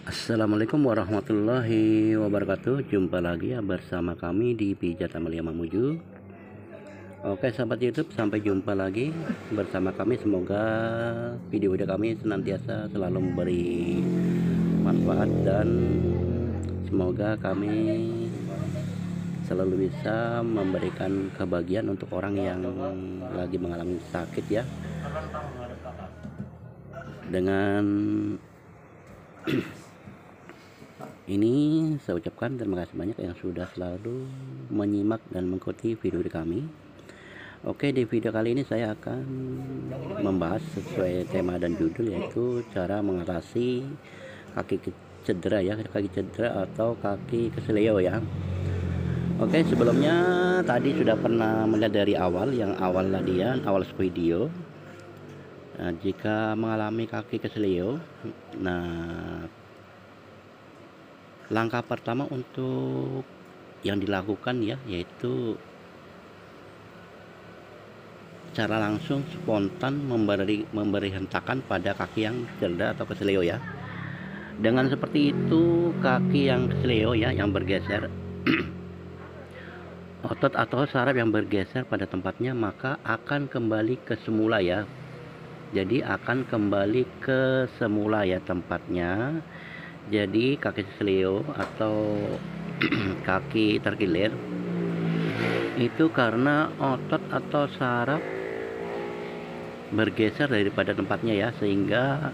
Assalamualaikum warahmatullahi wabarakatuh. Jumpa lagi ya bersama kami di Pijat Amalia Mamuju. Oke sahabat YouTube, sampai jumpa lagi bersama kami. Semoga video-video kami senantiasa selalu memberi manfaat dan semoga kami selalu bisa memberikan kebahagiaan untuk orang yang lagi mengalami sakit ya. Dengan ini saya ucapkan terima kasih banyak yang sudah selalu menyimak dan mengikuti video kami. Oke, di video kali ini saya akan membahas sesuai tema dan judul, yaitu cara mengatasi kaki cedera ya, kaki cedera atau kaki kesleo ya. Oke, sebelumnya tadi sudah pernah melihat dari awal, yang awal latihan, awal video. Nah, jika mengalami kaki kesleo, langkah pertama untuk yang dilakukan ya, yaitu cara langsung spontan memberi hentakan pada kaki yang cedera atau kesleo ya. Dengan seperti itu, kaki yang kesleo ya, yang bergeser otot atau saraf yang bergeser pada tempatnya, maka akan kembali ke semula ya. Jadi akan kembali ke semula ya tempatnya. Jadi kaki kesleo atau kaki terkilir itu karena otot atau saraf bergeser daripada tempatnya ya, sehingga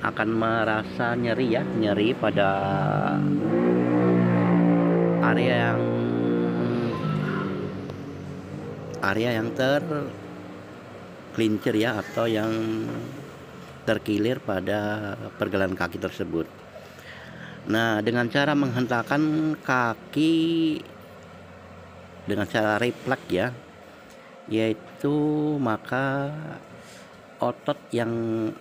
akan merasa nyeri ya, nyeri pada area yang tergelincir ya, atau yang terkilir pada pergelangan kaki tersebut. Nah, dengan cara menghentakkan kaki dengan cara refleks ya, yaitu maka otot yang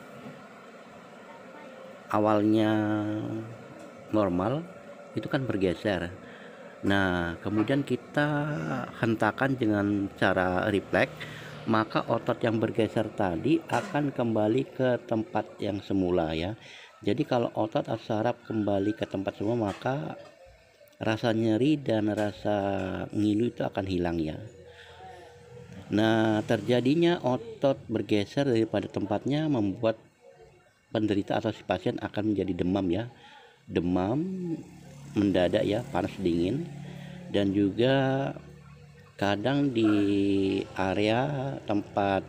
awalnya normal itu kan bergeser. Nah, kemudian kita hentakan dengan cara refleks, maka otot yang bergeser tadi akan kembali ke tempat yang semula ya. Jadi kalau otot atau saraf kembali ke tempat semula, maka rasa nyeri dan rasa ngilu itu akan hilang ya. Nah, terjadinya otot bergeser daripada tempatnya membuat penderita atau si pasien akan menjadi demam ya. Demam mendadak ya, panas dingin, dan juga kadang di area tempat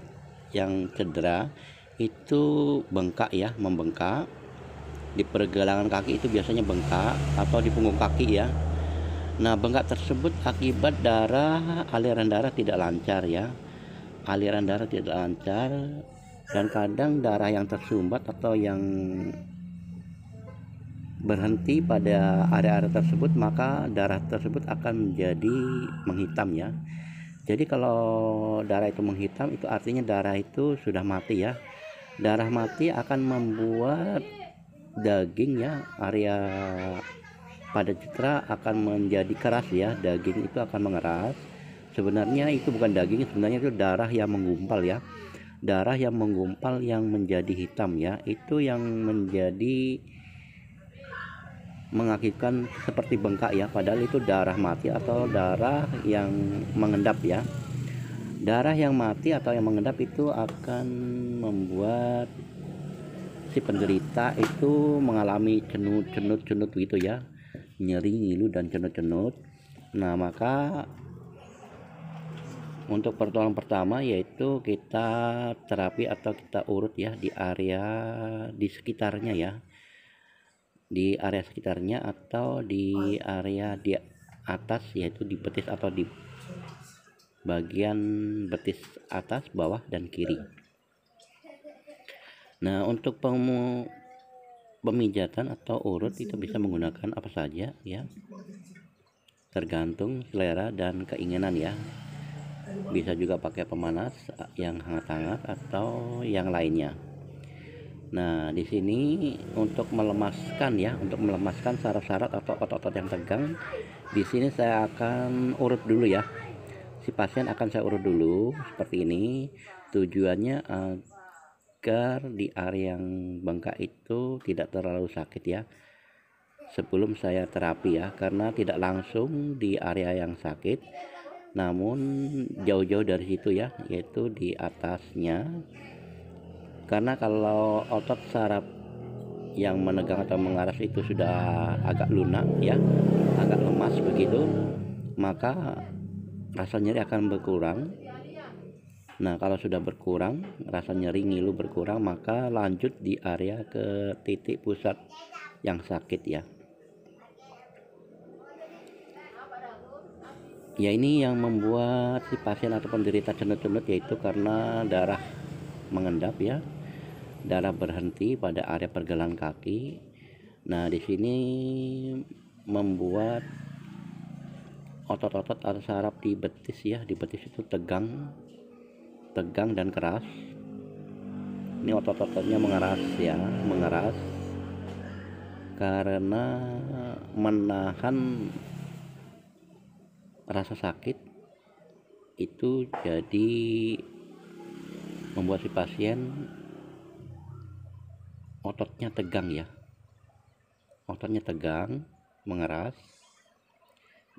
yang cedera itu bengkak ya, membengkak. Di pergelangan kaki itu biasanya bengkak, atau di punggung kaki ya. Nah, bengkak tersebut akibat aliran darah tidak lancar ya. Aliran darah tidak lancar, dan kadang darah yang tersumbat atau yang berhenti pada area-area tersebut, maka darah tersebut akan menjadi menghitam ya. Jadi kalau darah itu menghitam, itu artinya darah itu sudah mati ya. Darah mati akan membuat daging ya, area pada cedera akan menjadi keras ya, daging itu akan mengeras. Sebenarnya itu bukan daging, sebenarnya itu darah yang menggumpal ya, darah yang menggumpal yang menjadi hitam ya, itu yang mengakibatkan seperti bengkak ya, padahal itu darah mati atau darah yang mengendap ya. Darah yang mati atau yang mengendap itu akan membuat si penderita itu mengalami cenut gitu ya, nyeri, ngilu, dan cenut. Nah, maka untuk pertolongan pertama yaitu kita terapi atau kita urut ya di area di sekitarnya ya, di area sekitarnya atau di area di atas, yaitu di betis atau di bagian betis atas, bawah, dan kiri. Nah, untuk pemijatan atau urut itu bisa menggunakan apa saja ya, tergantung selera dan keinginan ya. Bisa juga pakai pemanas yang hangat-hangat atau yang lainnya. Nah, di sini untuk melemaskan ya, untuk melemaskan saraf-saraf atau otot-otot yang tegang, di sini saya akan urut dulu ya. Si pasien akan saya urut dulu seperti ini. Tujuannya agar di area yang bengkak itu tidak terlalu sakit ya, sebelum saya terapi ya, karena tidak langsung di area yang sakit, namun jauh-jauh dari situ ya, yaitu di atasnya. Karena kalau otot saraf yang menegang atau mengaras itu sudah agak lunak ya, agak lemas begitu, maka rasa nyeri akan berkurang. Nah, kalau sudah berkurang, rasa nyeri ngilu berkurang, maka lanjut di area ke titik pusat yang sakit ya. Ya, ini yang membuat si pasien atau penderita cenut-cenut, yaitu karena darah mengendap ya, darah berhenti pada area pergelangan kaki. Nah, di sini membuat otot-otot atau saraf di betis ya, di betis itu tegang dan keras. Ini otot-ototnya mengeras ya, mengeras karena menahan rasa sakit itu, jadi membuat si pasien ototnya tegang ya, ototnya tegang, mengeras.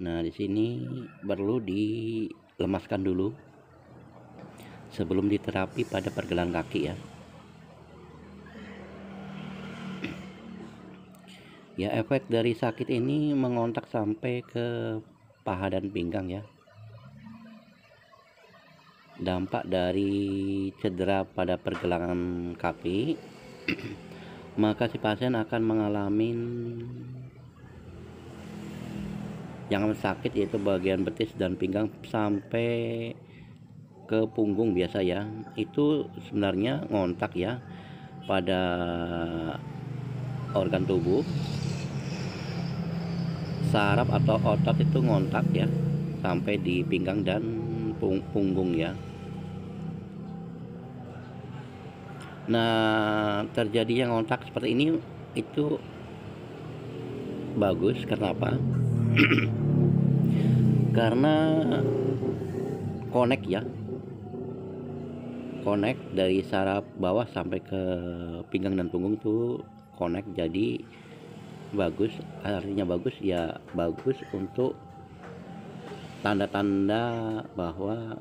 Nah, di sini perlu dilemaskan dulu sebelum diterapi pada pergelangan kaki ya. Ya, efek dari sakit ini mengontak sampai ke paha dan pinggang ya. Dampak dari cedera pada pergelangan kaki maka si pasien akan mengalami yang sakit, yaitu bagian betis dan pinggang sampai ke punggung biasa ya. Itu sebenarnya ngontak ya pada organ tubuh. Saraf atau otot itu ngontak ya sampai di pinggang dan punggung ya. Nah, terjadinya ngontak seperti ini itu bagus. Kenapa? Karena connect ya, connect dari saraf bawah sampai ke pinggang dan punggung tuh connect, jadi bagus. Artinya bagus ya, bagus untuk tanda-tanda bahwa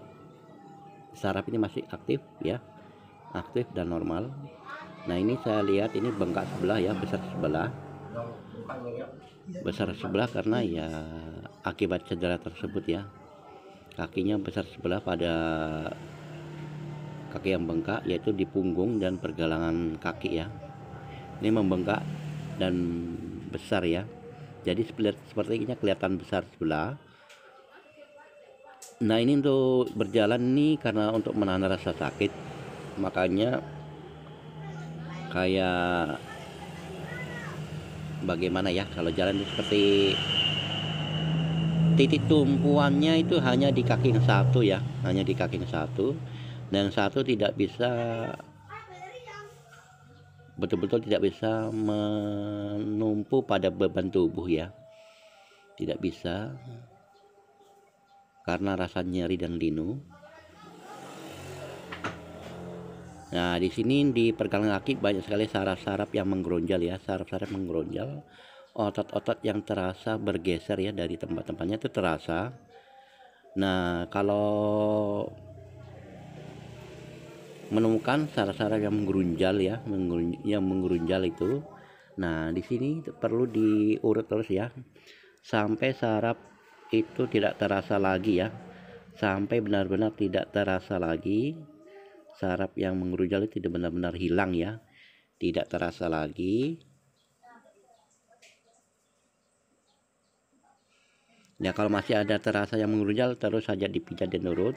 saraf ini masih aktif ya, aktif dan normal. Nah, ini saya lihat ini bengkak sebelah ya, besar sebelah karena ya akibat cedera tersebut ya. Kakinya besar sebelah pada kaki yang bengkak, yaitu di punggung dan pergelangan kaki ya. Ini membengkak dan besar ya, jadi sepertinya kelihatan besar sebelah. Nah, ini untuk berjalan nih karena untuk menahan rasa sakit, makanya kayak bagaimana ya, kalau jalan itu seperti titik tumpuannya itu hanya di kaki yang satu ya, hanya di kaki yang satu, dan yang satu tidak bisa, betul-betul tidak bisa menumpu pada beban tubuh ya, tidak bisa karena rasa nyeri dan linu. Nah, di sini di pergelangan kaki banyak sekali saraf-saraf yang menggeronjal ya, saraf-saraf menggeronjal, otot-otot yang terasa bergeser ya dari tempat-tempatnya itu terasa. Nah, kalau menemukan saraf-saraf yang menggerunjal ya, yang menggerunjal itu, nah di sini perlu diurut terus ya sampai saraf itu tidak terasa lagi ya, sampai benar-benar tidak terasa lagi. Saraf yang menggerunjal itu tidak benar-benar hilang ya, tidak terasa lagi. Ya, kalau masih ada terasa yang menggerunjal, terus saja dipijat dan urut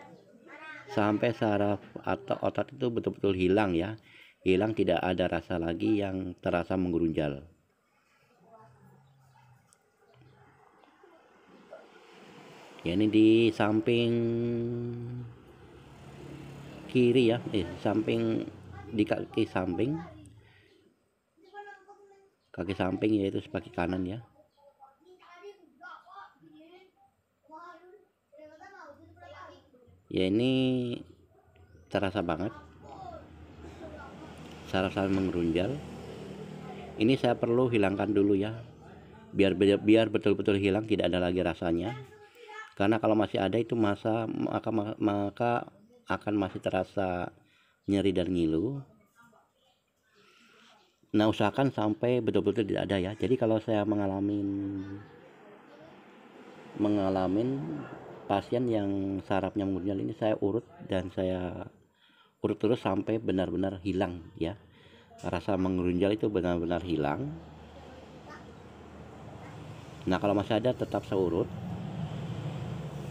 sampai saraf atau otot itu betul-betul hilang ya, hilang, tidak ada rasa lagi yang terasa menggerunjal. Ya, ini di samping kiri ya, samping, di kaki samping yaitu kaki kanan ya. Ya, ini terasa banget. saraf-saraf mengerunjal. Ini saya perlu hilangkan dulu ya, biar betul-betul hilang, tidak ada lagi rasanya. Karena kalau masih ada itu maka akan masih terasa nyeri dan ngilu. Nah, usahakan sampai betul-betul tidak ada ya. Jadi kalau saya mengalami pasien yang sarafnya mengerunjal ini, saya urut terus sampai benar-benar hilang ya. Rasa mengerunjal itu benar-benar hilang. Nah, kalau masih ada tetap saya urut.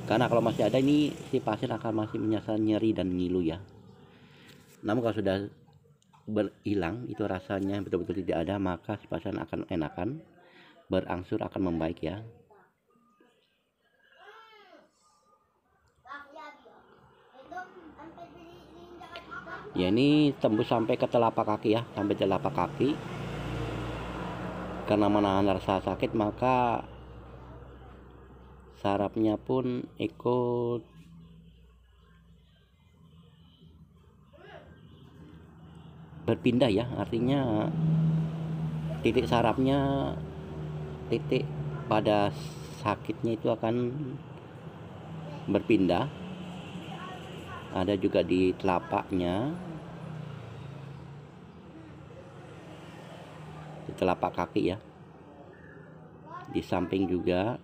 Karena kalau masih ada ini, si pasien akan masih menyesal nyeri dan ngilu ya. Namun kalau sudah berhilang itu rasanya betul-betul tidak ada, maka si pasien akan enakan, berangsur akan membaik ya. Ya, ini tembus sampai ke telapak kaki ya, sampai telapak kaki. Karena menahan rasa sakit, maka sarafnya pun ikut berpindah ya. Artinya titik sarafnya, titik pada sakitnya itu akan berpindah. Ada juga di telapaknya, di telapak kaki ya, di samping juga.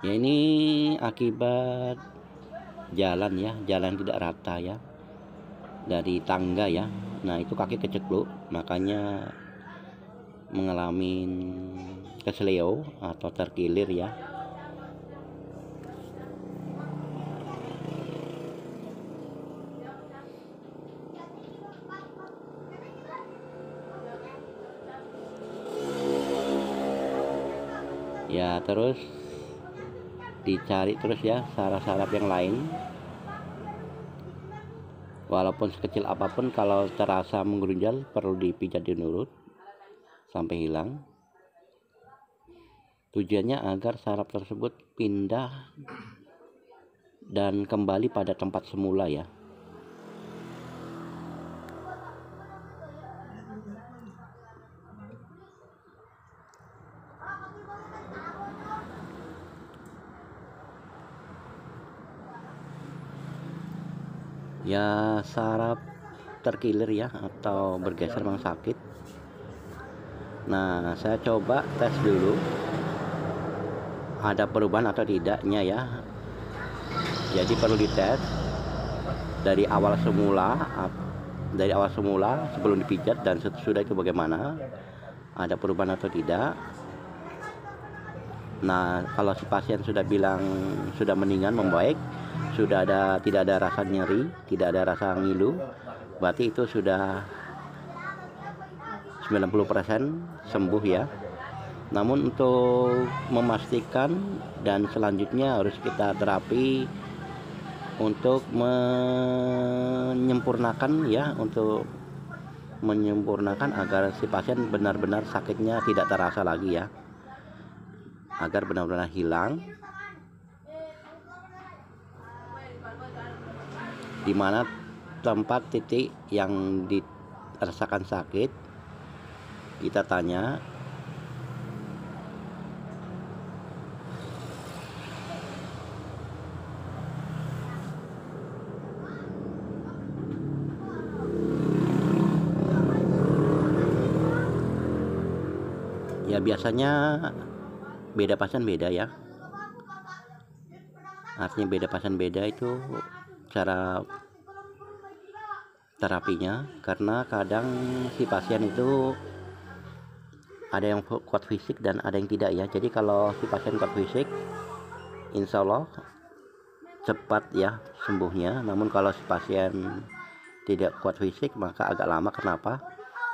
Ya, ini akibat jalan ya, jalan tidak rata ya, dari tangga ya. Nah, itu kaki kecekluk, makanya mengalami kesleo atau terkilir ya. Ya, terus dicari terus ya saraf-saraf yang lain. Walaupun sekecil apapun, kalau terasa mengerunjal perlu dipijat dinurut sampai hilang. Tujuannya agar saraf tersebut pindah dan kembali pada tempat semula ya. Ya, saraf terkilir ya atau bergeser memang sakit. Nah, saya coba tes dulu ada perubahan atau tidaknya ya. Jadi perlu dites dari awal semula sebelum dipijat dan sesudah itu bagaimana, ada perubahan atau tidak. Nah, kalau si pasien sudah bilang sudah mendingan, membaik, tidak ada rasa nyeri, tidak ada rasa ngilu, berarti itu sudah 90% sembuh ya. Namun untuk memastikan dan selanjutnya harus kita terapi untuk menyempurnakan ya, agar si pasien benar-benar sakitnya tidak terasa lagi ya, agar benar-benar hilang. Di mana tempat titik yang dirasakan sakit, kita tanya. Ya, biasanya beda pasien beda ya. Artinya beda pasien beda itu cara terapinya, karena kadang si pasien itu ada yang kuat fisik dan ada yang tidak ya. Jadi kalau si pasien kuat fisik, insya Allah cepat ya sembuhnya. Namun kalau si pasien tidak kuat fisik, maka agak lama. Kenapa?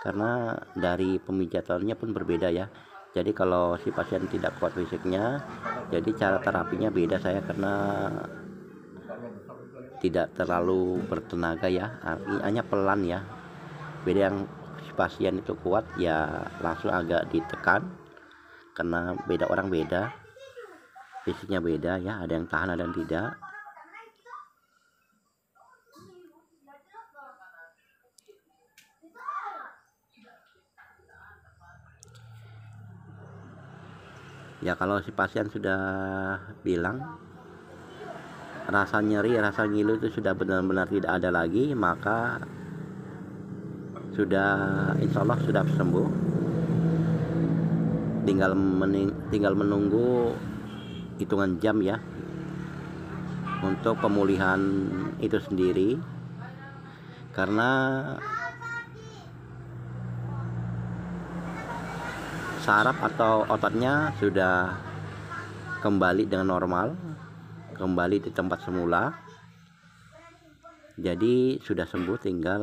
Karena dari pemijatannya pun berbeda ya. Jadi kalau si pasien tidak kuat fisiknya, jadi cara terapinya beda saya, karena tidak terlalu bertenaga ya, artinya pelan ya. Beda yang si pasien itu kuat ya langsung agak ditekan, karena beda orang beda, fisiknya beda ya, ada yang tahan ada yang tidak. Ya kalau si pasien sudah bilang rasa nyeri, rasa ngilu itu sudah benar-benar tidak ada lagi, maka sudah insya Allah sudah sembuh. Tinggal menunggu hitungan jam ya untuk pemulihan itu sendiri, karena saraf atau ototnya sudah kembali dengan normal, kembali di tempat semula. Jadi sudah sembuh, tinggal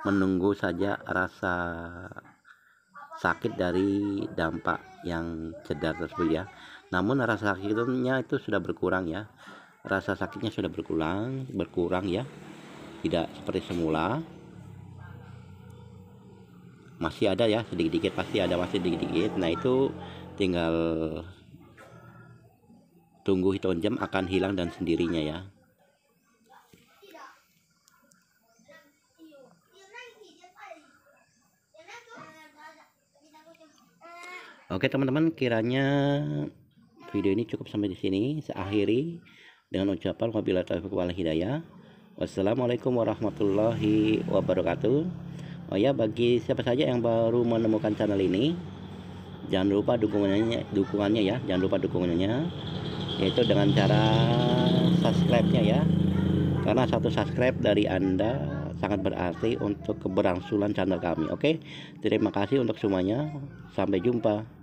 menunggu saja rasa sakit dari dampak yang cedera tersebut ya. Namun rasa sakitnya itu sudah berkurang ya. Rasa sakitnya sudah berkurang ya. Tidak seperti semula. Masih ada ya, sedikit-sedikit pasti ada, masih sedikit-sedikit. Nah, itu tinggal tunggu hitungan jam akan hilang dan sendirinya ya. Oke teman-teman, kiranya video ini cukup sampai di sini. Saya akhiri dengan ucapan wabillahi taufiq wal hidayah. Wassalamualaikum warahmatullahi wabarakatuh. Oh ya, bagi siapa saja yang baru menemukan channel ini, jangan lupa dukungannya ya, jangan lupa dukungannya, yaitu dengan cara subscribe-nya ya. Karena satu subscribe dari Anda sangat berarti untuk keberlangsungan channel kami. Oke, terima kasih untuk semuanya. Sampai jumpa.